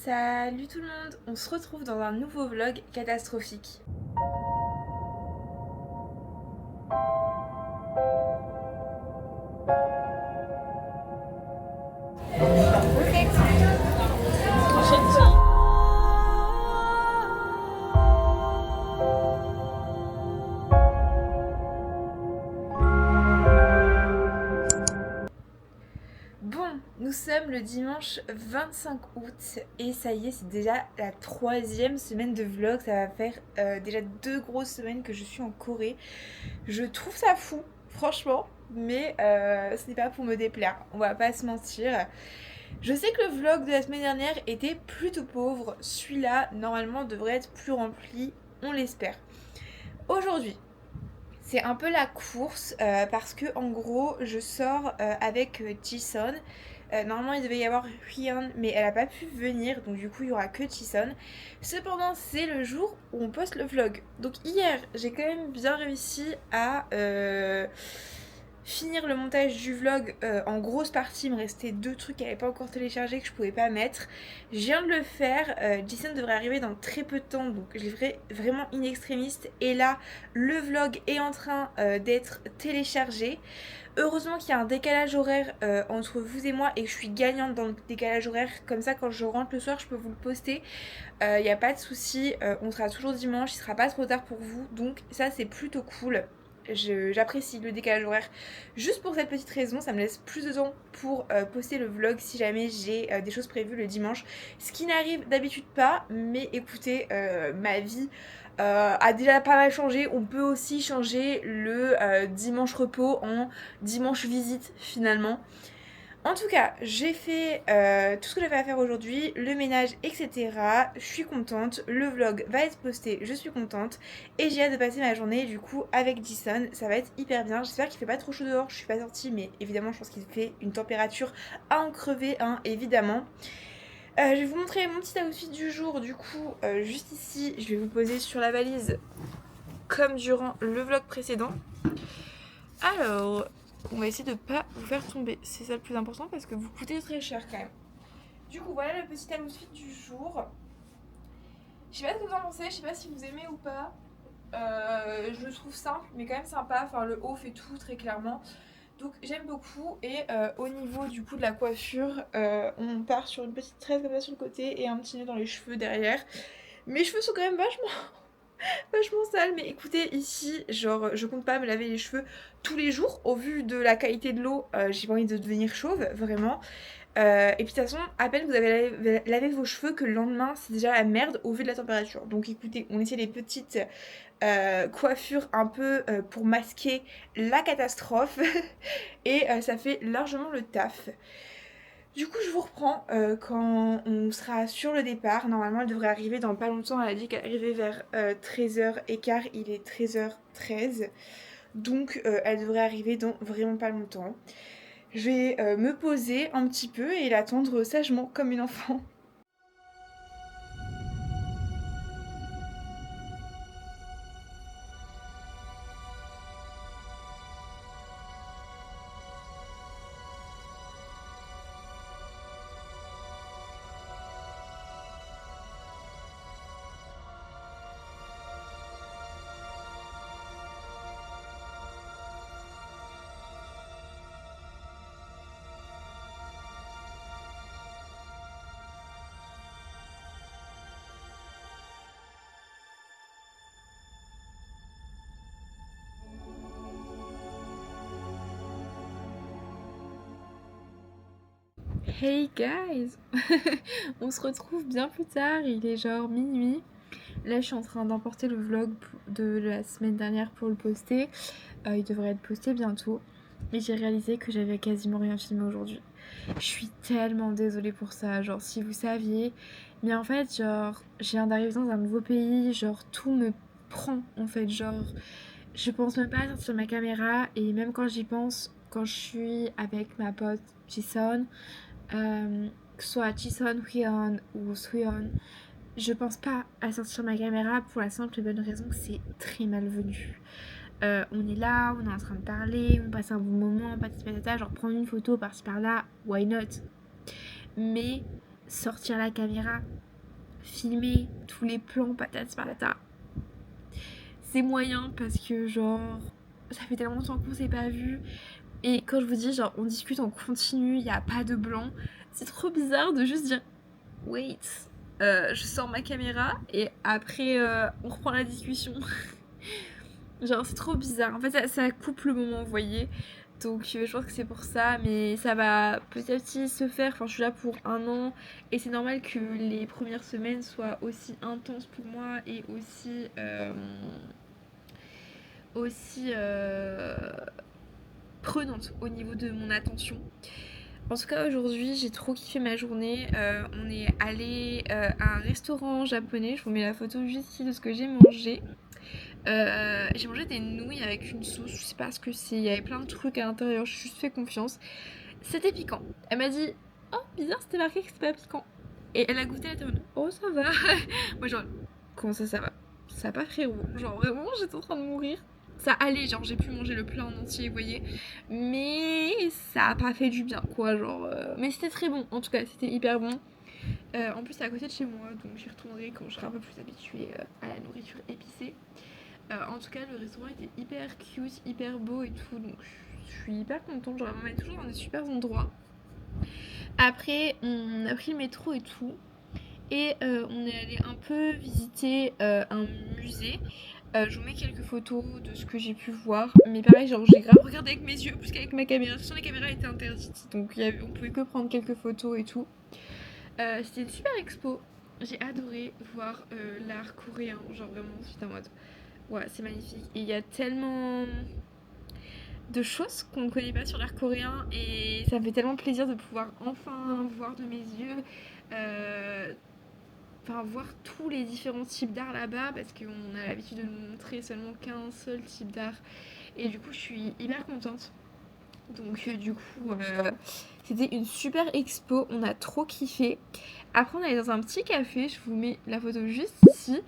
Salut tout le monde, on se retrouve dans un nouveau vlog catastrophique. Bon, nous sommes le dimanche 25 août et ça y est, c'est déjà la troisième semaine de vlog. Ça va faire déjà 2 grosses semaines que je suis en Corée. Je trouve ça fou, franchement, mais ce n'est pas pour me déplaire, on va pas se mentir. Je sais que le vlog de la semaine dernière était plutôt pauvre, celui-là normalement devrait être plus rempli, on l'espère. Aujourd'hui, c'est un peu la course parce que en gros je sors avec Jisun. Normalement il devait y avoir Hyun mais elle a pas pu venir donc du coup il y aura que Jisun. Cependant c'est le jour où on poste le vlog. Donc hier j'ai quand même bien réussi à finir le montage du vlog en grosse partie. Il me restait 2 trucs qui n'avaient pas encore téléchargé que je pouvais pas mettre. Je viens de le faire. Jason devrait arriver dans très peu de temps donc je l'ai vraiment in extremis. Et là le vlog est en train d'être téléchargé. Heureusement qu'il y a un décalage horaire entre vous et moi et que je suis gagnante dans le décalage horaire. Comme ça quand je rentre le soir je peux vous le poster. Il n'y a pas de souci. On sera toujours dimanche, il sera pas trop tard pour vous. Donc ça c'est plutôt cool. J'apprécie le décalage horaire juste pour cette petite raison, ça me laisse plus de temps pour poster le vlog si jamais j'ai des choses prévues le dimanche, ce qui n'arrive d'habitude pas, mais écoutez, ma vie a déjà pas mal changé. On peut aussi changer le dimanche repos en dimanche visite finalement. En tout cas, j'ai fait tout ce que j'avais à faire aujourd'hui, le ménage, etc. Je suis contente, le vlog va être posté, je suis contente. Et j'ai hâte de passer ma journée du coup avec Jason, ça va être hyper bien. J'espère qu'il fait pas trop chaud dehors, je suis pas sortie, mais évidemment je pense qu'il fait une température à en crever, hein, évidemment. Je vais vous montrer mon petit outfit du jour, du coup, juste ici, je vais vous poser sur la valise comme durant le vlog précédent. Alors, on va essayer de pas vous faire tomber, c'est ça le plus important parce que vous coûtez très cher quand même. Du coup, voilà le petit outfit du jour. Je sais pas ce que vous en pensez, je sais pas si vous aimez ou pas. Je le trouve simple mais quand même sympa, enfin le haut fait tout très clairement. Donc j'aime beaucoup et au niveau du coup de la coiffure, on part sur une petite tresse comme ça sur le côté et un petit nœud dans les cheveux derrière. Mes cheveux sont quand même vachement sale, mais écoutez, ici, genre, je compte pas me laver les cheveux tous les jours. Au vu de la qualité de l'eau, j'ai pas envie de devenir chauve, vraiment. Et puis de toute façon, à peine vous avez lavé vos cheveux que le lendemain, c'est déjà la merde au vu de la température. Donc écoutez, on essaie les petites coiffures un peu pour masquer la catastrophe. Et ça fait largement le taf. Du coup, je vous reprends quand on sera sur le départ. Normalement, elle devrait arriver dans pas longtemps. Elle a dit qu'elle arrivait vers 13h15. Il est 13h13. Donc, elle devrait arriver dans vraiment pas longtemps. Je vais me poser un petit peu et l'attendre sagement comme une enfant. Hey guys. On se retrouve bien plus tard, il est genre minuit. Là je suis en train d'emporter le vlog de la semaine dernière pour le poster. Il devrait être posté bientôt. Mais j'ai réalisé que j'avais quasiment rien filmé aujourd'hui. Je suis tellement désolée pour ça, genre si vous saviez. Mais en fait, genre, je viens d'arriver dans un nouveau pays, genre tout me prend en fait, genre je pense même pas à sortir ma caméra et même quand j'y pense, quand je suis avec ma pote Jison, que ce soit Jison, Hyeon ou Suyeon, je pense pas à sortir ma caméra pour la simple et bonne raison que c'est très malvenu. On est là, on est en train de parler, on passe un bon moment, patati patata, genre prendre une photo par-ci par-là, why not? Mais sortir la caméra, filmer tous les plans patates patata. C'est moyen parce que genre ça fait tellement longtemps qu'on s'est pas vu. Et quand je vous dis genre on discute en continu, il y a pas de blanc. C'est trop bizarre de juste dire wait, je sors ma caméra et après on reprend la discussion. Genre c'est trop bizarre. En fait ça coupe le moment, vous voyez. Donc je pense que c'est pour ça, mais ça va petit à petit se faire. Enfin, je suis là pour 1 an et c'est normal que les premières semaines soient aussi intenses pour moi et aussi prenantes au niveau de mon attention. En tout cas, aujourd'hui, j'ai trop kiffé ma journée. On est allé à un restaurant japonais. Je vous mets la photo juste ici de ce que j'ai mangé. J'ai mangé des nouilles avec une sauce, je sais pas ce que c'est, il y avait plein de trucs à l'intérieur, j'ai juste fait confiance. C'était piquant. Elle m'a dit oh bizarre c'était marqué que c'était pas piquant. Et elle a goûté, elle était en mode oh ça va. Moi genre comment ça va? Ça va pas frérot. Genre vraiment j'étais en train de mourir. Ça allait, genre j'ai pu manger le plat en entier, vous voyez. Mais ça a pas fait du bien quoi, genre. Mais c'était très bon, en tout cas c'était hyper bon. En plus c'est à côté de chez moi, donc j'y retournerai quand je serai un peu plus habituée à la nourriture épicée. En tout cas, le restaurant était hyper cute, hyper beau et tout, donc je suis hyper contente. Genre, on est toujours dans des super endroits. Après, on a pris le métro et tout, et on est allé un peu visiter un musée. Je vous mets quelques photos de ce que j'ai pu voir, mais pareil, genre j'ai grave regardé avec mes yeux plus qu'avec ma caméra. De toute façon, les caméras étaient interdites, donc on pouvait que prendre quelques photos et tout. C'était une super expo. J'ai adoré voir l'art coréen, genre vraiment, c'était en mode. Ouais, c'est magnifique. Et il y a tellement de choses qu'on ne connaît pas sur l'art coréen et ça me fait tellement plaisir de pouvoir enfin voir de mes yeux, euh, enfin voir tous les différents types d'art là-bas parce qu'on a l'habitude de nous montrer seulement qu'un seul type d'art. Et du coup, je suis hyper contente. Donc du coup, c'était une super expo, on a trop kiffé. Après, on est allé dans un petit café, je vous mets la photo juste ici.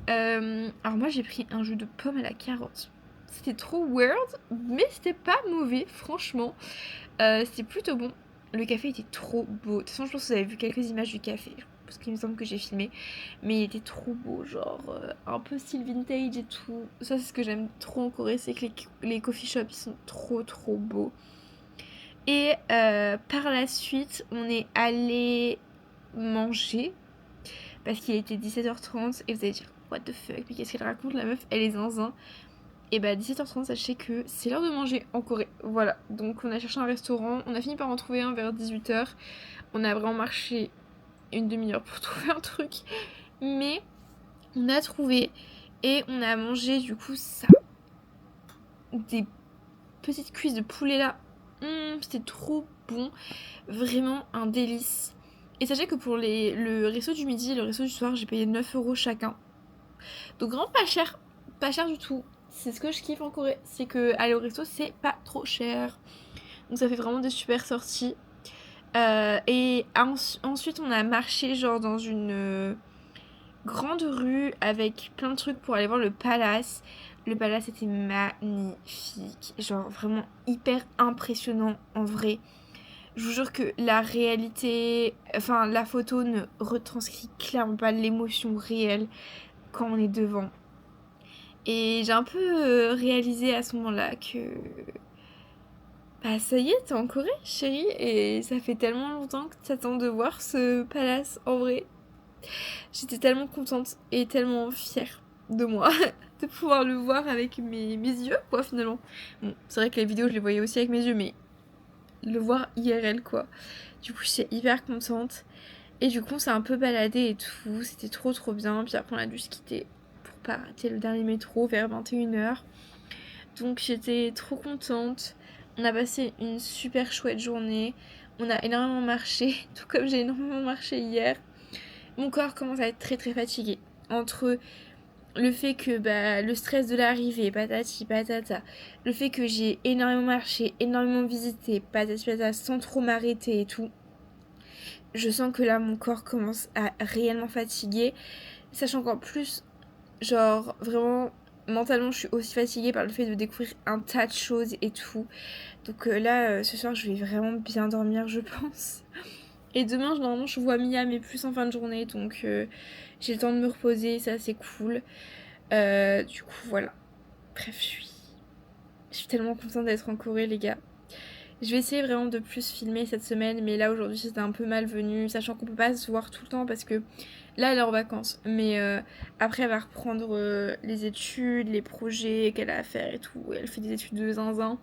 Alors moi j'ai pris un jus de pomme à la carotte. C'était trop weird, mais c'était pas mauvais, franchement. C'était plutôt bon. Le café était trop beau. De toute façon, je pense que vous avez vu quelques images du café, parce qu'il me semble que j'ai filmé. Mais il était trop beau, genre un peu style vintage et tout. Ça, c'est ce que j'aime trop en Corée, c'est que les coffee shops ils sont trop trop beaux. Et par la suite, on est allé manger parce qu'il était 17h30 et vous allez dire what the fuck, mais qu'est-ce qu'elle raconte la meuf, elle est zinzin. Et bah 17h30 sachez que c'est l'heure de manger en Corée. Voilà, donc on a cherché un restaurant, on a fini par en trouver un vers 18h. On a vraiment marché une demi-heure pour trouver un truc, mais on a trouvé et on a mangé du coup ça, des petites cuisses de poulet là. C'était trop bon, vraiment un délice. Et sachez que pour le resto du midi et le resto du soir, j'ai payé 9€ chacun. Donc vraiment pas cher du tout. C'est ce que je kiffe en Corée, c'est que aller au resto c'est pas trop cher. Donc ça fait vraiment des super sorties. Et ensuite on a marché genre dans une grande rue avec plein de trucs pour aller voir le palace. Le palace était magnifique, genre vraiment hyper impressionnant en vrai. Je vous jure que la réalité, enfin la photo ne retranscrit clairement pas l'émotion réelle quand on est devant. Et j'ai un peu réalisé à ce moment-là que bah ça y est, t'es en Corée, chérie, et ça fait tellement longtemps que t'attends de voir ce palace en vrai. J'étais tellement contente et tellement fière de moi de pouvoir le voir avec mes yeux, quoi, finalement. Bon, c'est vrai que les vidéos, je les voyais aussi avec mes yeux, mais le voir IRL, quoi. Du coup, j'étais hyper contente. Et du coup, on s'est un peu baladé et tout. C'était trop trop bien. Puis après, on a dû se quitter pour pas rater le dernier métro vers 21h. Donc, j'étais trop contente. On a passé une super chouette journée. On a énormément marché, tout comme j'ai énormément marché hier. Mon corps commence à être très très fatigué. Entre le fait que le stress de l'arrivée, patati patata, le fait que j'ai énormément marché, énormément visité, patati patata, sans trop m'arrêter et tout, je sens que là mon corps commence à réellement fatiguer, sachant qu'en plus, genre vraiment mentalement je suis aussi fatiguée par le fait de découvrir un tas de choses et tout. Donc là ce soir je vais vraiment bien dormir je pense. Et demain, normalement, je vois Mia, mais plus en fin de journée, donc j'ai le temps de me reposer, ça c'est cool. Du coup, voilà. Bref, je suis tellement contente d'être en Corée, les gars. Je vais essayer vraiment de plus filmer cette semaine, mais là aujourd'hui c'était un peu malvenu, sachant qu'on peut pas se voir tout le temps parce que là elle est en vacances. Mais après elle va reprendre les études, les projets qu'elle a à faire et tout. Elle fait des études de zinzin.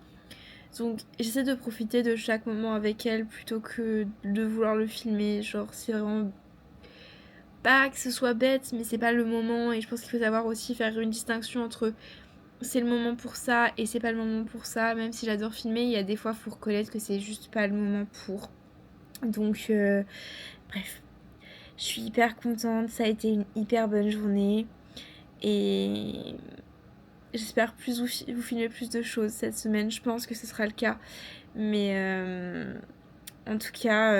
Donc j'essaie de profiter de chaque moment avec elle plutôt que de vouloir le filmer. Genre c'est vraiment pas que ce soit bête, mais c'est pas le moment. Et je pense qu'il faut savoir aussi faire une distinction entre c'est le moment pour ça et c'est pas le moment pour ça. Même si j'adore filmer, il y a des fois faut reconnaître que c'est juste pas le moment pour. Donc bref, je suis hyper contente, ça a été une hyper bonne journée et j'espère plus vous filmer plus de choses cette semaine. Je pense que ce sera le cas, mais en tout cas,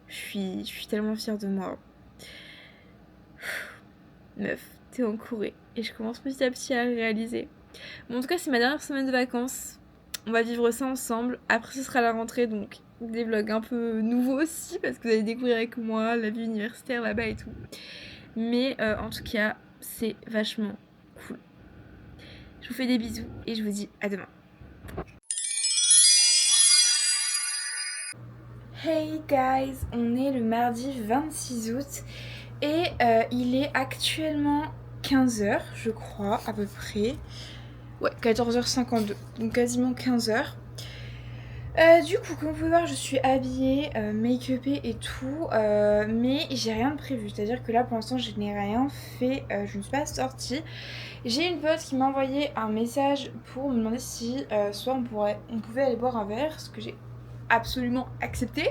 je suis tellement fière de moi. Meuf, t'es en Corée et je commence petit à petit à le réaliser. Bon, en tout cas, c'est ma dernière semaine de vacances. On va vivre ça ensemble. Après, ce sera la rentrée, donc des vlogs un peu nouveaux aussi, parce que vous allez découvrir avec moi la vie universitaire là-bas et tout. Mais en tout cas, c'est vachement cool. Je vous fais des bisous et je vous dis à demain. Hey guys, on est le mardi 26 août et il est actuellement 15h, je crois, à peu près. Ouais, 14h52, donc quasiment 15h. Du coup, comme vous pouvez voir, je suis habillée, make-upée et tout, mais j'ai rien de prévu. C'est-à-dire que là, pour l'instant, je n'ai rien fait, je ne suis pas sortie. J'ai une pote qui m'a envoyé un message pour me demander si soit on pouvait aller boire un verre, ce que j'ai absolument accepté.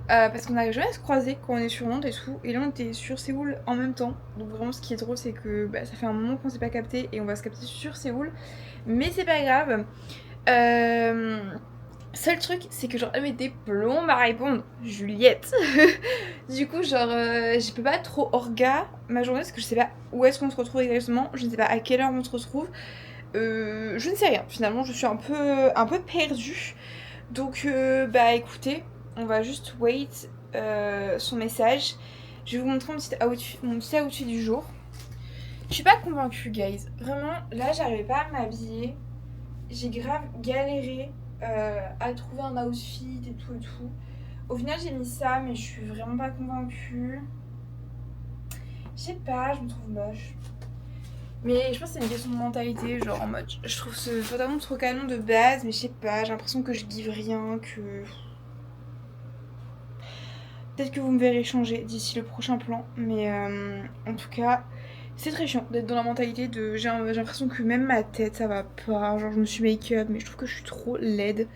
Parce qu'on n'arrive jamais à se croiser quand on est sur Londres et tout. Et là, on était sur Séoul en même temps. Donc vraiment, ce qui est drôle, c'est que ça fait un moment qu'on s'est pas capté et on va se capter sur Séoul. Mais c'est pas grave. Seul truc, c'est que genre elle met des plombs à répondre, Juliette. Du coup, genre, je peux pas trop orga ma journée parce que je sais pas où est-ce qu'on se retrouve exactement. Je ne sais pas à quelle heure on se retrouve. Je ne sais rien. Finalement, je suis un peu perdue. Donc, écoutez, on va juste wait son message. Je vais vous montrer mon petit outfit du jour. Je suis pas convaincue, guys. Vraiment, là, j'arrivais pas à m'habiller. J'ai grave galéré à trouver un outfit et tout et tout. Au final, j'ai mis ça, mais je suis vraiment pas convaincue. Je sais pas, je me trouve moche. Mais je pense que c'est une question de mentalité, genre en mode, je trouve ce pantalon trop canon de base, mais je sais pas, j'ai l'impression que je give rien, que... Peut-être que vous me verrez changer d'ici le prochain plan, mais en tout cas, c'est très chiant d'être dans la mentalité de... J'ai l'impression que même ma tête, ça va pas, genre je me suis make-up, mais je trouve que je suis trop laide.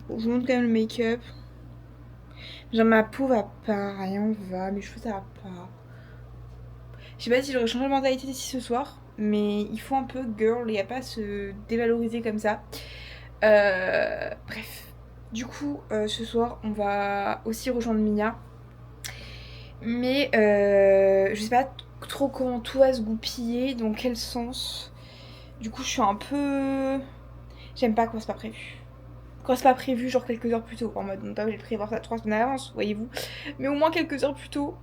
Bon, je vous montre quand même le make-up. Genre ma peau va pas, rien va, mes cheveux ça va pas. Je sais pas si j'aurais changé de mentalité d'ici ce soir, mais il faut un peu girl, il y a pas à se dévaloriser comme ça. Bref. Du coup, ce soir, on va aussi rejoindre Mia. Mais je sais pas trop comment tout va se goupiller, dans quel sens. Du coup, je suis un peu... J'aime pas quand c'est pas prévu. Quand c'est pas prévu, genre quelques heures plus tôt. En mode, on n'est pas obligé de prévoir ça 3 semaines à l'avance, voyez-vous. Mais au moins quelques heures plus tôt,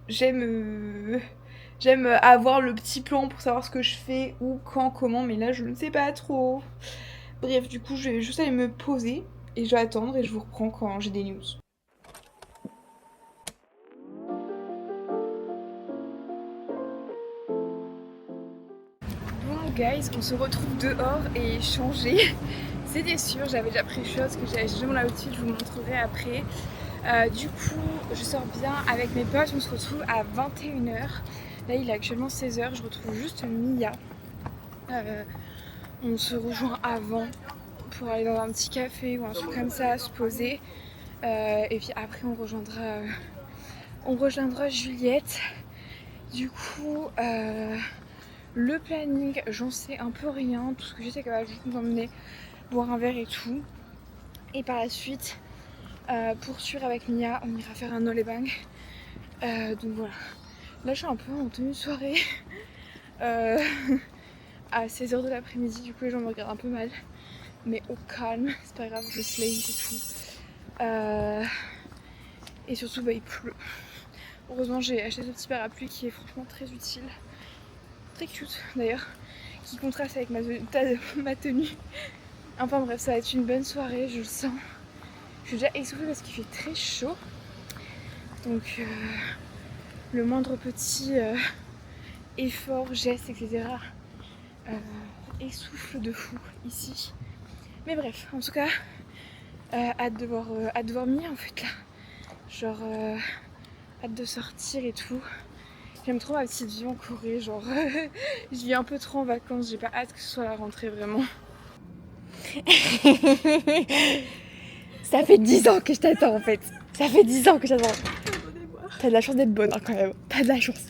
j'aime avoir le petit plan pour savoir ce que je fais, où, quand, comment. Mais là, je ne sais pas trop. Bref, du coup, je vais juste aller me poser et je vais attendre et je vous reprends quand j'ai des news. Bon, guys, on se retrouve dehors et changé. C'était sûr, j'avais déjà pris chose que j'avais changé mon outfit, je vous montrerai après. Du coup, je sors bien avec mes potes, on se retrouve à 21h. Là, il est actuellement 16h, je retrouve juste Mia. On se rejoint avant pour aller dans un petit café ou un truc comme ça, se poser. Et puis après, on rejoindra Juliette. Du coup, le planning, j'en sais un peu rien. Tout ce que je sais qu'elle va juste nous emmener boire un verre et tout. Et par la suite, poursuivre avec Mia, on ira faire un Olebang. Donc voilà. Là, je suis un peu en tenue de soirée. À 16h de l'après-midi, du coup, les gens me regardent un peu mal. Mais au calme, c'est pas grave, je slay et tout. Et surtout bah il pleut. Heureusement j'ai acheté ce petit parapluie qui est franchement très utile. Très cute d'ailleurs. Qui contraste avec ma tenue. Enfin bref, ça va être une bonne soirée, je le sens. Je suis déjà essoufflée parce qu'il fait très chaud. Donc le moindre petit effort, geste, etc. Essouffle de fou ici. Mais bref, en tout cas, hâte de voir Mia en fait là. Genre hâte de sortir et tout. J'aime trop ma petite vie en Corée, genre je vis un peu trop en vacances, j'ai pas hâte que ce soit la rentrée vraiment. Ça fait 10 ans que je t'attends en fait. Ça fait 10 ans que je t'attends. T'as de la chance d'être bonne hein, quand même. T'as de la chance.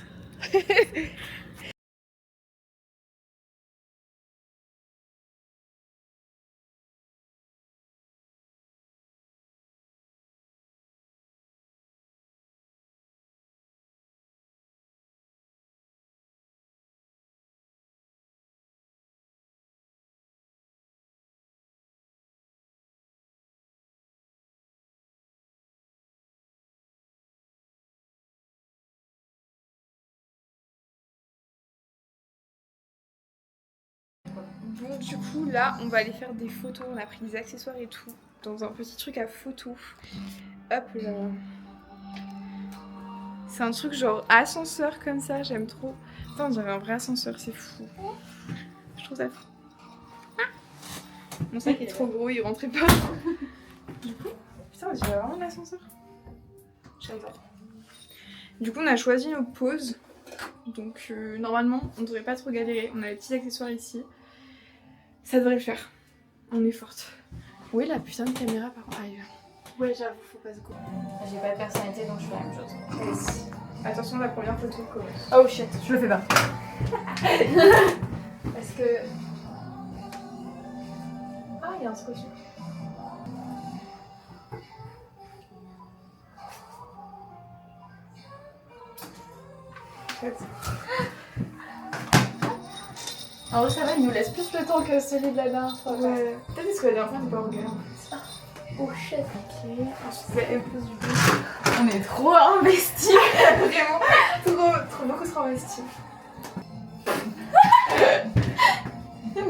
Bon du coup là on va aller faire des photos, on a pris des accessoires et tout dans un petit truc à photo. Hop là. C'est un truc genre ascenseur comme ça, j'aime trop. Putain on dirait un vrai ascenseur, c'est fou. Je trouve ça fou. Ah mon sac est trop gros, il rentrait pas. Du coup, putain on dirait vraiment un ascenseur. J'adore. Du coup on a choisi nos poses. Donc normalement on devrait pas trop galérer, on a les petits accessoires ici. Ça devrait le faire. On est forte. Oui, la putain de caméra par contre. Aïe. Ouais, j'avoue, faut pas se go. J'ai pas de personnalité donc je fais la même chose. Yes. Attention, la première photo commence. Oh shit, je le fais pas. Est-ce que. Ah, il y a un truc dessus. En vrai, ça va, il nous laisse plus le temps que celui de la dernière fois. Ouais. Peut-être parce que la dernière fois, on n'est pas regardé en fait. Oh shit. Ok. Ensuite, c'est M plus du coup. On est trop investis. Vraiment. Trop, beaucoup trop investi.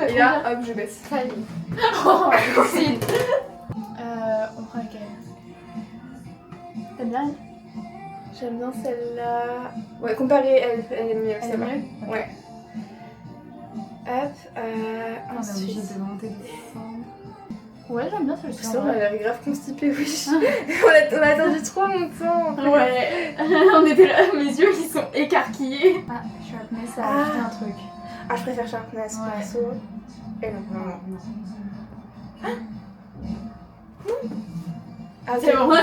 Et là, hop, je baisse. Ça y est. Oh, merci. On prend laquelle? T'aimes bien? J'aime bien celle-là. Ouais, comparée, elle est mieux. Elle est mieux? Ouais. Hop, On est ensuite. obligé de monter des descendre. Ouais, j'aime bien celle-ci. Putain, on a l'air grave constipé, oui. on a attendu trop longtemps. Ouais. On était là, mes yeux ils sont écarquillés. Ah, Sharpness a ajouté un truc. Ah, je préfère Sharpness perso. Et non, non. Ah, C'est bon. Ok,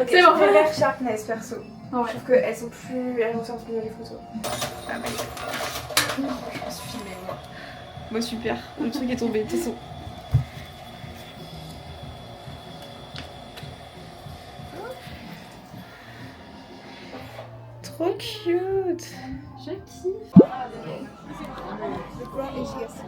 C'est je bon. préfère Sharpness perso. Je Ouais. trouve qu'elles sont plus. Elles ressortent mieux les photos. Ah, bah, je me suis filmée, moi. Moi, super. Le truc est tombé, de toute façon. Trop cute. Je kiffe. Le plan est gigantesque.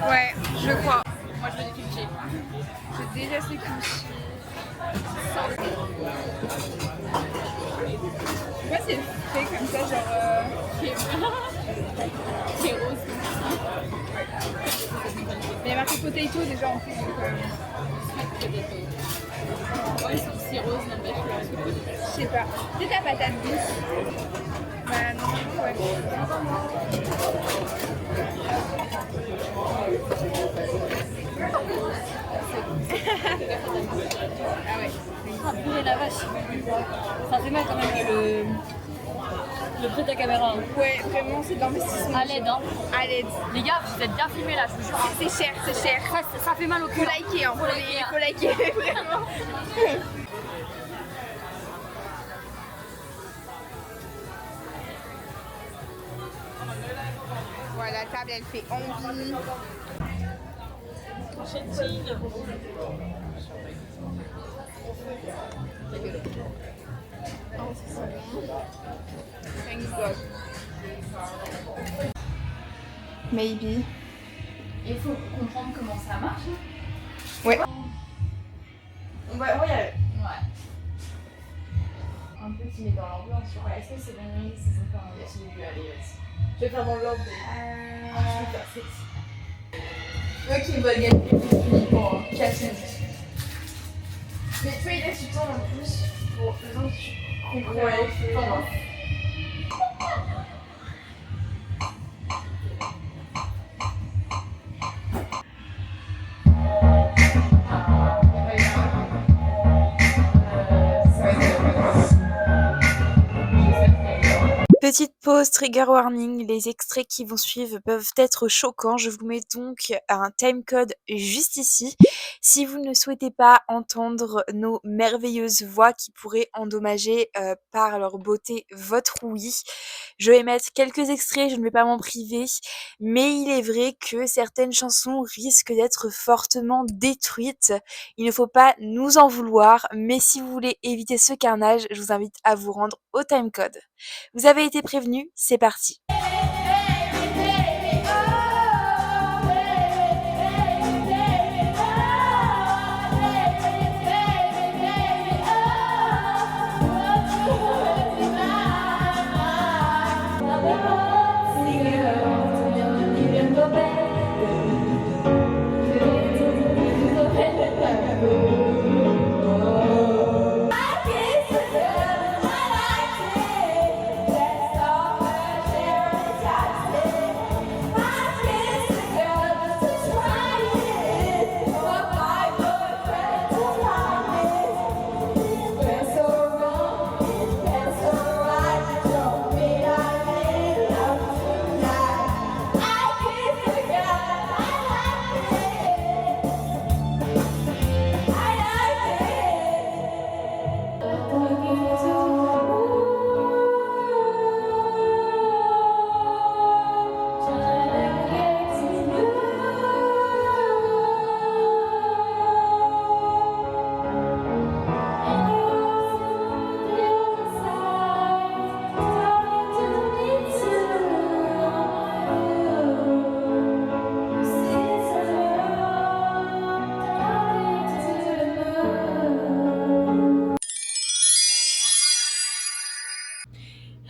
Ouais, je crois. Moi je veux des kimchi. Je déteste les kimchi. Moi c'est fait comme ça, genre. Qui est rose. Mais il y a marqué potato déjà en plus. Donc, Ouais, c'est aussi rose, n'empêche que je sais pas. C'est ta patate douce. Bah non, ouais. Ah ouais. Ah purée la vache. Ça fait mal quand même le... Le prix de ta caméra. Hein. Ouais, vraiment, c'est de l'investissement. À l'aide, hein. À l'aide. Les gars, vous êtes bien filmés là, je vous jure. C'est cher, c'est cher. Ça fait mal au Faut cul. liker, hein. Faut liker, vraiment. Voilà, la table, elle fait envie. Oh, c'est ça. Thank God. Maybe. Il faut comprendre comment ça marche. Ouais. On va y aller. Ouais. Un peu qui met dans l'ambiance. Ouais, est-ce que c'est bon? C'est sympa. J'ai vu aller aussi. Je vais faire dans l'ordre. Je vais faire sexy. Ok, va gagner pour 4 minutes. Mais tu vois, il laisse du temps en plus pour les gens qui comprennent. Ouais, Petite pause, trigger warning, les extraits qui vont suivre peuvent être choquants. Je vous mets donc un timecode juste ici. Si vous ne souhaitez pas entendre nos merveilleuses voix qui pourraient endommager par leur beauté votre ouïe, je vais mettre quelques extraits, je ne vais pas m'en priver, mais il est vrai que certaines chansons risquent d'être fortement détruites. Il ne faut pas nous en vouloir, mais si vous voulez éviter ce carnage, je vous invite à vous rendre au timecode. Vous avez été prévenus, c'est parti.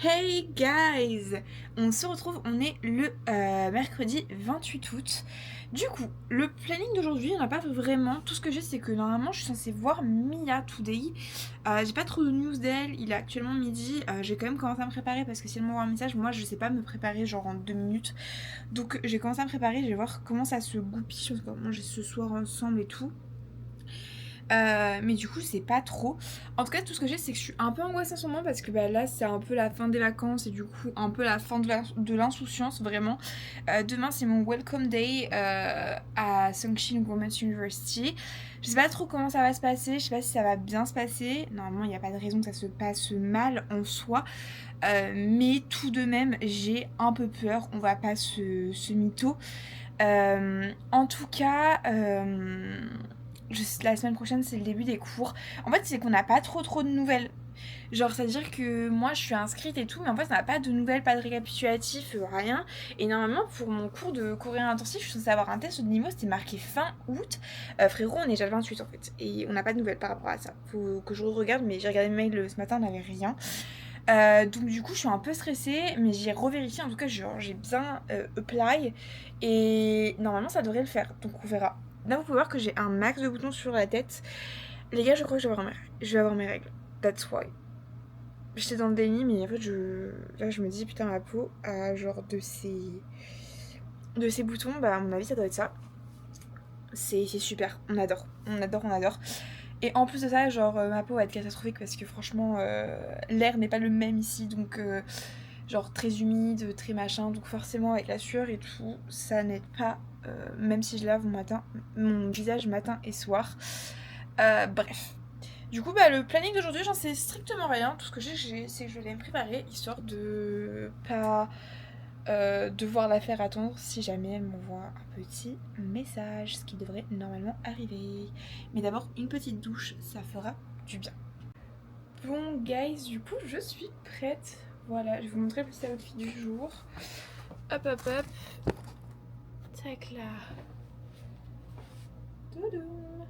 Hey guys! On se retrouve, on est le mercredi 28 août. Du coup, le planning d'aujourd'hui, il n'y en a pas vraiment. Tout ce que j'ai, c'est que normalement, je suis censée voir Mia today. J'ai pas trop de news d'elle, il est actuellement midi. J'ai quand même commencé à me préparer parce que si elle m'envoie un message, moi je sais pas me préparer genre en 2 minutes. Donc j'ai commencé à me préparer, je vais voir comment ça se goupille, parce qu'on va manger ce soir ensemble et tout. Mais du coup je sais pas trop. En tout cas tout ce que j'ai c'est que je suis un peu angoissée en ce moment parce que bah, là c'est un peu la fin des vacances et du coup un peu la fin de l'insouciance vraiment. Demain c'est mon welcome day à Sungshin Women's University. Je sais pas trop comment ça va se passer, je sais pas si ça va bien se passer. Normalement il n'y a pas de raison que ça se passe mal en soi. Mais tout de même j'ai un peu peur, on va pas se mytho. En tout cas... la semaine prochaine c'est le début des cours. En fait c'est qu'on n'a pas trop de nouvelles. Genre c'est à dire que moi je suis inscrite et tout, mais en fait on n'a pas de nouvelles, pas de récapitulatif, rien. Et normalement pour mon cours de coréen intensif je suis censée avoir un test de niveau, c'était marqué fin août. Frérot on est déjà le 28 en fait. Et on n'a pas de nouvelles par rapport à ça. Faut que je regarde, mais j'ai regardé mes mails ce matin, on n'avait rien. Donc du coup je suis un peu stressée, mais j'ai revérifié, en tout cas genre, j'ai bien apply. Et normalement ça devrait le faire, donc on verra. Là vous pouvez voir que j'ai un max de boutons sur la tête. Les gars je crois que je vais avoir mes règles. That's why. J'étais dans le déni mais en fait là je me dis putain ma peau genre de ces boutons, bah à mon avis ça doit être ça. C'est super, on adore. Et en plus de ça genre ma peau va être catastrophique parce que franchement l'air n'est pas le même ici donc genre très humide, très machin, donc forcément avec la sueur et tout, ça n'aide pas, même si je lave mon visage matin et soir. Bref. Du coup, le planning d'aujourd'hui, j'en sais strictement rien. Tout ce que j'ai, c'est que je vais me préparer, histoire de pas devoir la faire attendre si jamais elle m'envoie un petit message, ce qui devrait normalement arriver. Mais d'abord, une petite douche, ça fera du bien. Bon, guys, du coup, je suis prête. Voilà, je vais vous montrer le petit outfit du jour. Hop, hop, hop. Tac là. Toudoum.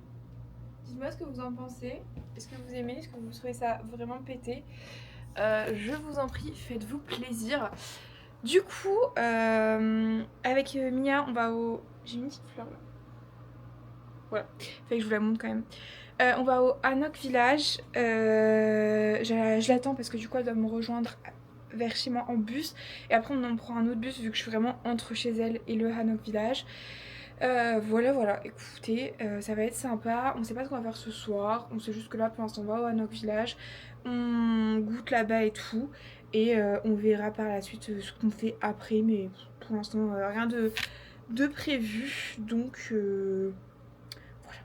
Dites-moi ce que vous en pensez. Est-ce que vous aimez? Est-ce que vous trouvez ça vraiment pété? Je vous en prie, faites-vous plaisir. Du coup, avec Mia, on va au... J'ai une petite fleur là. Voilà, fait que je vous la montre quand même. On va au Hanok Village. Je l'attends parce que du coup, elle doit me rejoindre vers chez moi en bus. Et après, on en prend un autre bus vu que je suis vraiment entre chez elle et le Hanok Village. Voilà, écoutez, ça va être sympa. On sait pas ce qu'on va faire ce soir. On sait juste que là, pour l'instant, on va au Hanok Village. On goûte là-bas et tout. Et on verra par la suite ce qu'on fait après. Mais pour l'instant, rien de prévu. Donc, voilà.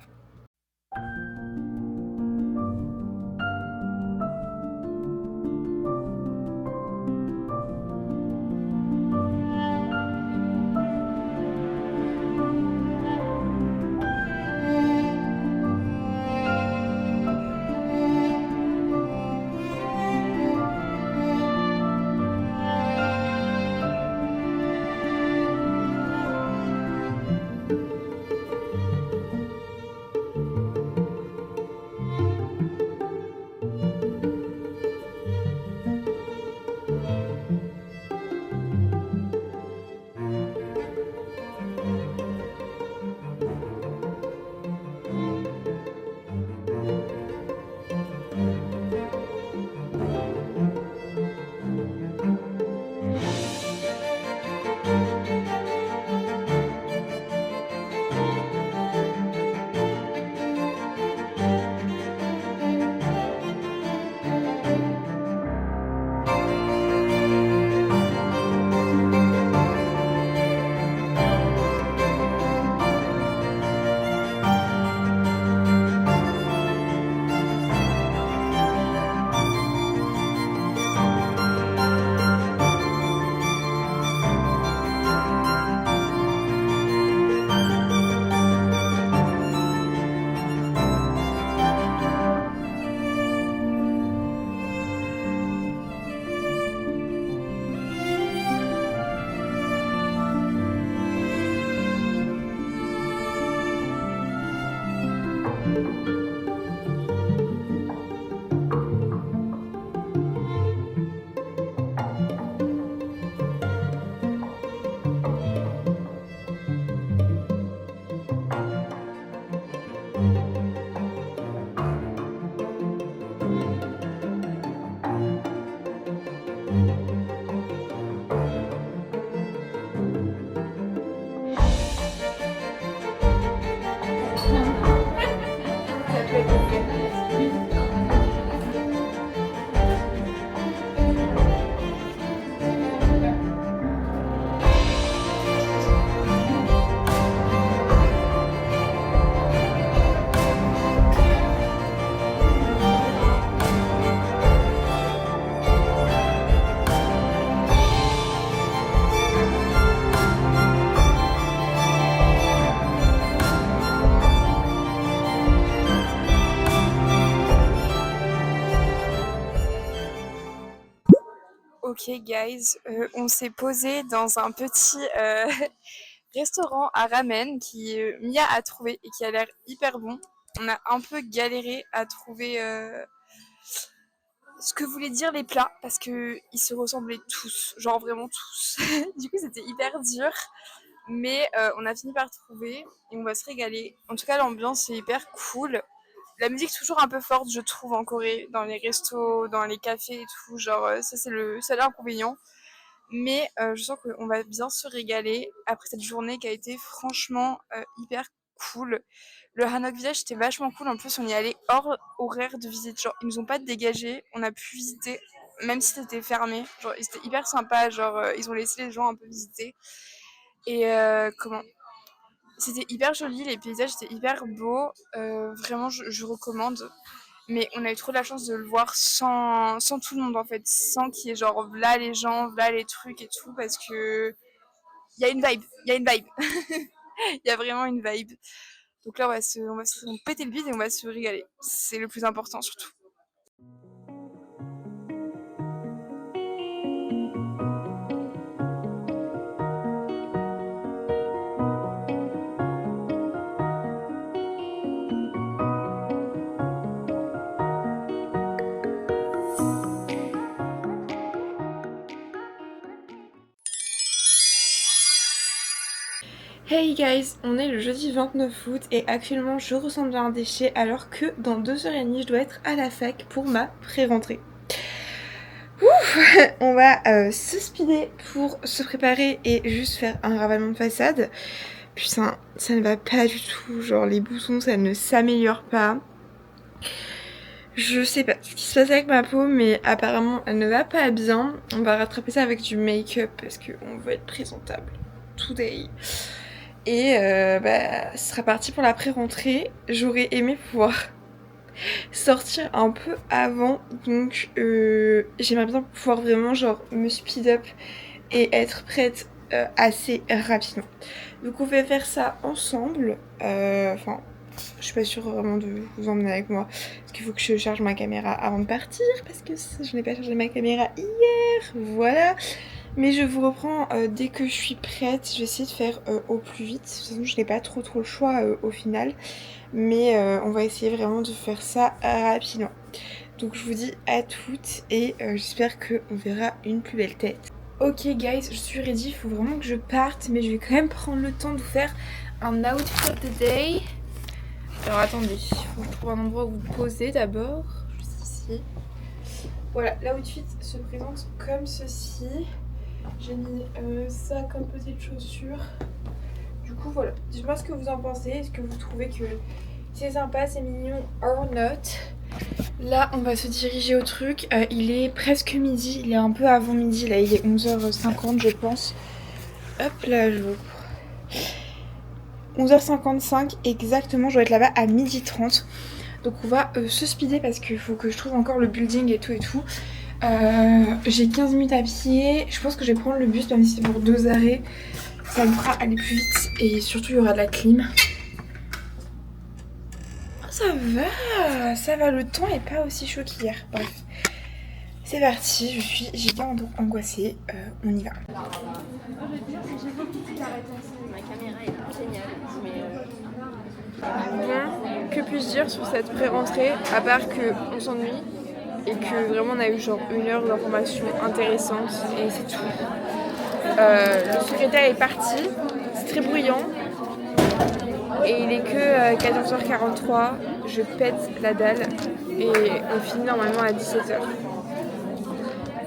Ok guys, on s'est posé dans un petit restaurant à ramen qui Mia a trouvé et qui a l'air hyper bon. On a un peu galéré à trouver ce que voulaient dire les plats parce que ils se ressemblaient tous, genre vraiment tous. Du coup c'était hyper dur, mais on a fini par trouver et on va se régaler. En tout cas l'ambiance est hyper cool. La musique est toujours un peu forte je trouve en Corée, dans les restos, dans les cafés et tout, genre ça c'est le seul inconvénient. Mais je sens qu'on va bien se régaler après cette journée qui a été franchement hyper cool. Le Hanok Village c'était vachement cool. En plus, on y allait hors horaire de visite. Genre, ils nous ont pas dégagé. On a pu visiter même si c'était fermé. Genre, ils étaient hyper sympas, genre, ils ont laissé les gens un peu visiter. Et c'était hyper joli, les paysages étaient hyper beaux. Vraiment, je recommande. Mais on a eu trop de la chance de le voir sans tout le monde, en fait. Sans qu'il y ait genre, là les gens, là les trucs et tout, parce que il y a une vibe. Il y a une vibe. Il y a vraiment une vibe. Donc là, on va se péter le bide et on va se régaler. C'est le plus important, surtout. Hey guys, on est le jeudi 29 août et actuellement je ressemble à un déchet alors que dans 2h30 je dois être à la fac pour ma pré-rentrée. Ouf, on va se speeder pour se préparer et juste faire un ravalement de façade. Putain, ça ne va pas du tout, genre les boutons ça ne s'améliore pas. Je sais pas ce qui se passe avec ma peau mais apparemment elle ne va pas bien. On va rattraper ça avec du make-up parce qu'on veut être présentable today. Et ce sera parti pour la pré-rentrée. J'aurais aimé pouvoir sortir un peu avant. Donc j'aimerais bien pouvoir vraiment genre me speed up et être prête assez rapidement. Donc on va faire ça ensemble. Enfin, je suis pas sûre vraiment de vous emmener avec moi. Parce qu'il faut que je charge ma caméra avant de partir. Parce que je n'ai pas chargé ma caméra hier. Voilà. Mais je vous reprends dès que je suis prête. Je vais essayer de faire au plus vite. De toute façon, je n'ai pas trop le choix au final. Mais on va essayer vraiment de faire ça rapidement. Donc je vous dis à toutes et j'espère qu'on verra une plus belle tête. Ok guys, je suis ready. Il faut vraiment que je parte. Mais je vais quand même prendre le temps de vous faire un outfit of the day. Alors attendez, il faut que je trouve un endroit où vous poser d'abord. Juste ici. Voilà, l'outfit se présente comme ceci. J'ai mis ça comme petite chaussure. Du coup voilà, dites-moi ce que vous en pensez. Est-ce que vous trouvez que c'est sympa, c'est mignon or not? Là on va se diriger au truc. Il est presque midi, il est un peu avant midi. Là il est 11h50 je pense. Hop là j'ouvre. 11h55 exactement, je dois être là-bas à 12h30. Donc on va se speeder parce qu'il faut que je trouve encore le building et tout et tout. J'ai 15 minutes à pied. Je pense que je vais prendre le bus même si c'est pour 2 arrêts. Ça me fera aller plus vite et surtout il y aura de la clim. Oh, ça va, le temps est pas aussi chaud qu'hier. Bref, c'est parti, je suis giga angoissée. On y va. Ma caméra est géniale, Bon, que puis-je dire sur cette pré-rentrée à part qu'on s'ennuie et que vraiment on a eu genre 1 heure d'informations intéressantes et c'est tout. Le secrétaire est parti, c'est très bruyant et il est que 14h43, je pète la dalle et on finit normalement à 17h.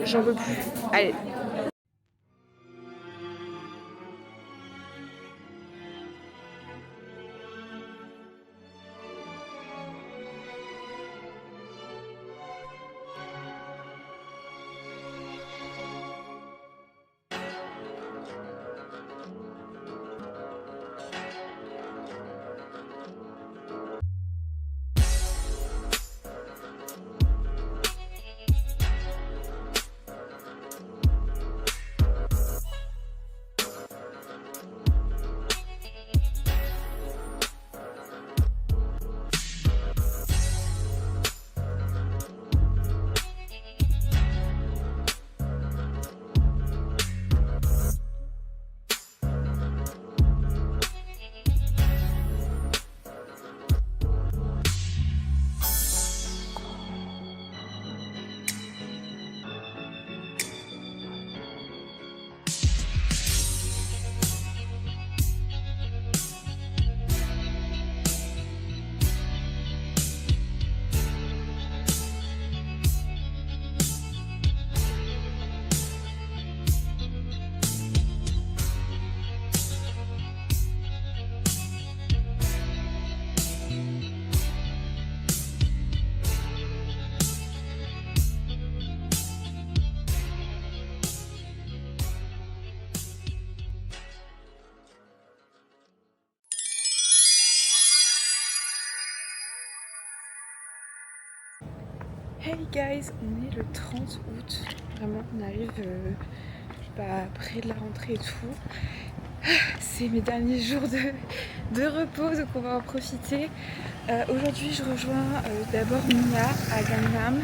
J'en peux plus, allez. Hey guys, on est le 30 août, vraiment on arrive près de la rentrée et tout. C'est mes derniers jours de repos, donc on va en profiter. Aujourd'hui je rejoins d'abord Mia à Gangnam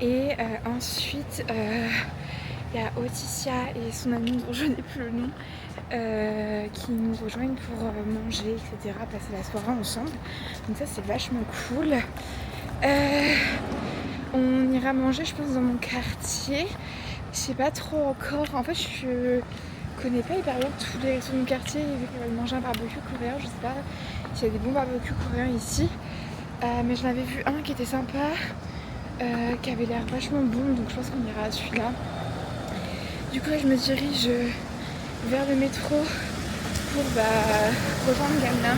et ensuite il y a Oticia et son amie dont je n'ai plus le nom qui nous rejoignent pour manger, etc., passer la soirée ensemble. Donc ça c'est vachement cool. On ira manger je pense dans mon quartier. Je sais pas trop encore. En fait je connais pas hyper bien tous les restos de mon quartier. Vu qu'on va manger un barbecue coréen, je sais pas s'il y a des bons barbecues coréens ici. Mais j'en avais vu un qui était sympa, qui avait l'air vachement bon, donc je pense qu'on ira à celui-là. Du coup là je me dirige vers le métro pour rejoindre Gangnam.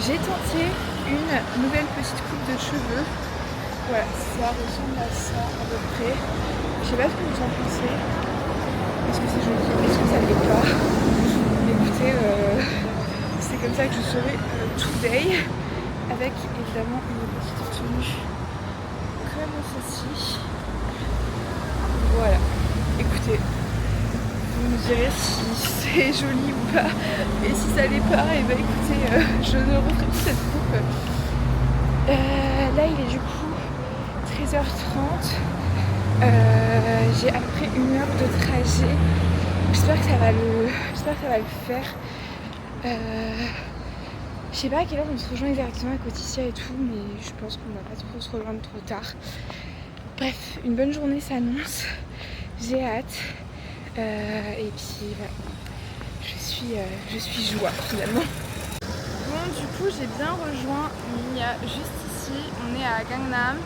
J'ai tenté une nouvelle petite coupe de cheveux. Voilà, ça ressemble à ça à peu près. Je sais pas ce que vous en pensez. Est-ce que c'est joli? Est-ce que ça l'est pas? Écoutez, c'est comme ça que je serai today. Avec évidemment une petite tenue comme ceci. Voilà. Écoutez, vous me direz si c'est joli ou pas. Et si ça l'est pas, et écoutez, je ne referai plus cette coupe. Là il est du coup 13h30, j'ai à peu près 1 heure de trajet. J'espère que ça va le faire. Je sais pas à quelle heure on se rejoint exactement avec Oticia et tout, mais je pense qu'on va pas trop se rejoindre trop tard. Bref, une bonne journée s'annonce, j'ai hâte. Et puis voilà, je suis joie finalement. Bon, du coup j'ai bien rejoint Mia juste ici, on est à Gangnam.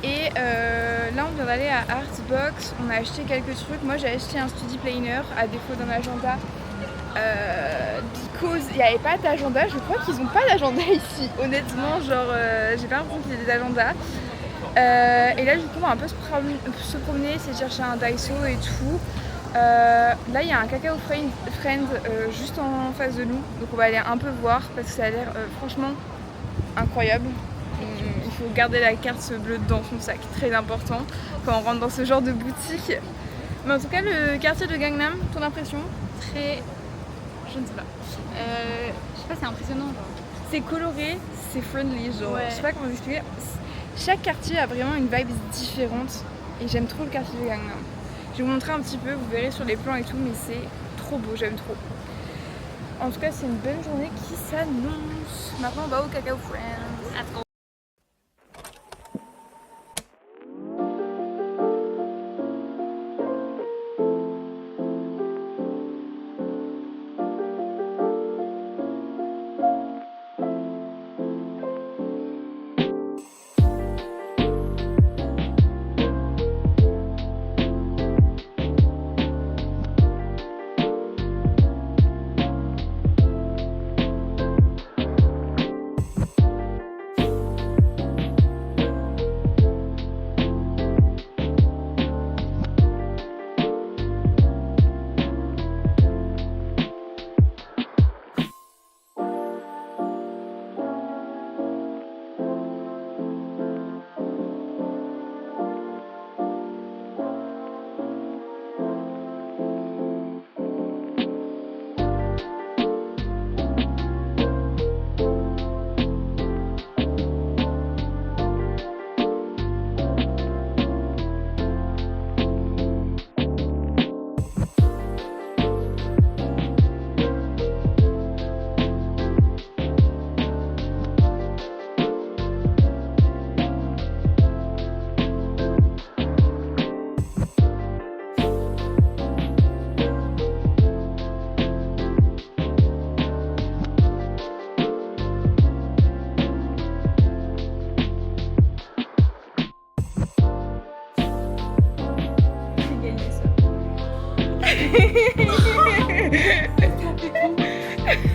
Et là on vient d'aller à Artbox, on a acheté quelques trucs. Moi j'ai acheté un study planner à défaut d'un agenda because il n'y avait pas d'agenda. Je crois qu'ils n'ont pas d'agenda ici, honnêtement, genre j'ai pas l'impression qu'il y ait des agendas. Et là du coup on va un peu se promener, essayer de chercher un Daiso et tout. Là il y a un Cacao Friend juste en face de nous, donc on va aller un peu voir parce que ça a l'air franchement incroyable. Il faut garder la carte bleue dans son sac, très important quand on rentre dans ce genre de boutique. Mais en tout cas, le quartier de Gangnam, ton impression? Très. Je ne sais pas. Je sais pas, c'est impressionnant. Genre. C'est coloré, c'est friendly, genre. Ouais. Je sais pas comment vous expliquer. Chaque quartier a vraiment une vibe différente et j'aime trop le quartier de Gangnam. Je vais vous montrer un petit peu, vous verrez sur les plans et tout, mais c'est trop beau, j'aime trop. En tout cas, c'est une bonne journée qui s'annonce. Maintenant, on va au Cacao Friends. Attends.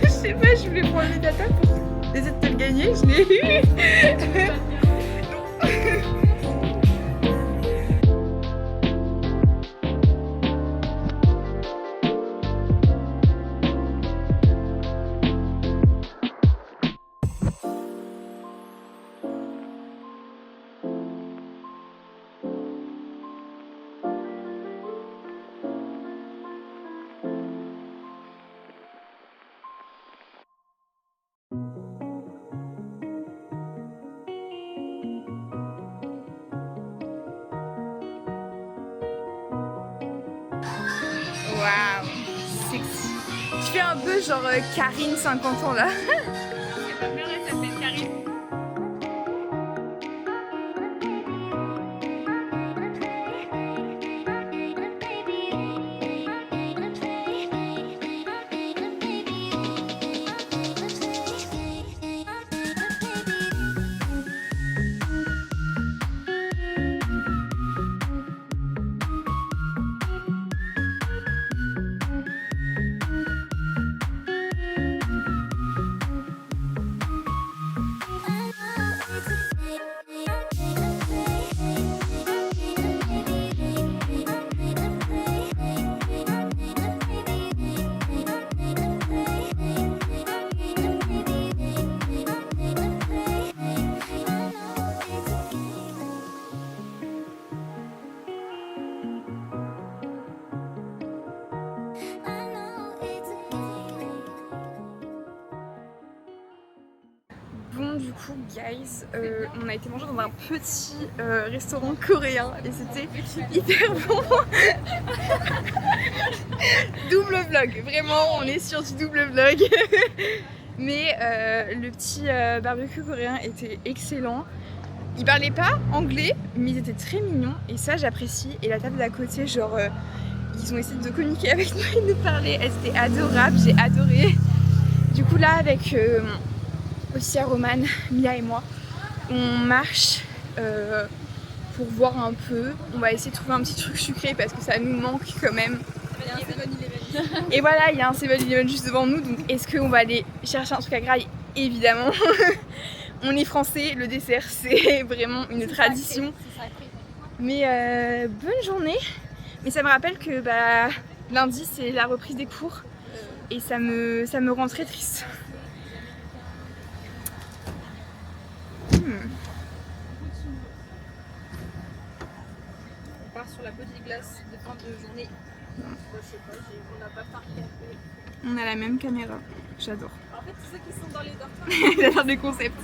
Je sais pas, je voulais prendre les data pour essayer de te le gagner, je l'ai eu. fais un peu genre Karine 50 ans là. Ma mère elle s'appelle Karine. Bon du coup guys, on a été manger dans un petit restaurant coréen et c'était hyper bon. Double vlog, vraiment on est sur du double vlog. Mais le petit barbecue coréen était excellent. Ils parlaient pas anglais mais ils étaient très mignons et ça j'apprécie. Et la table d'à côté genre ils ont essayé de communiquer avec nous et de nous parler. Elle était adorable, j'ai adoré. Du coup là avec aussi à Romane, Mia et moi, on marche pour voir un peu. On va essayer de trouver un petit truc sucré parce que ça nous manque quand même. Et voilà, il y a un 7-Eleven juste devant nous, donc est-ce qu'on va aller chercher un truc à graille? Évidemment. On est français, le dessert c'est vraiment une tradition. Mais bonne journée. Mais ça me rappelle que lundi c'est la reprise des cours et ça me rend très triste. On part sur la petite glace de fin de journée. Je sais pas, on n'a pas marqué un peu. On a la même caméra, j'adore. En fait, c'est ceux qui sont dans les dortoirs. J'adore les concepts.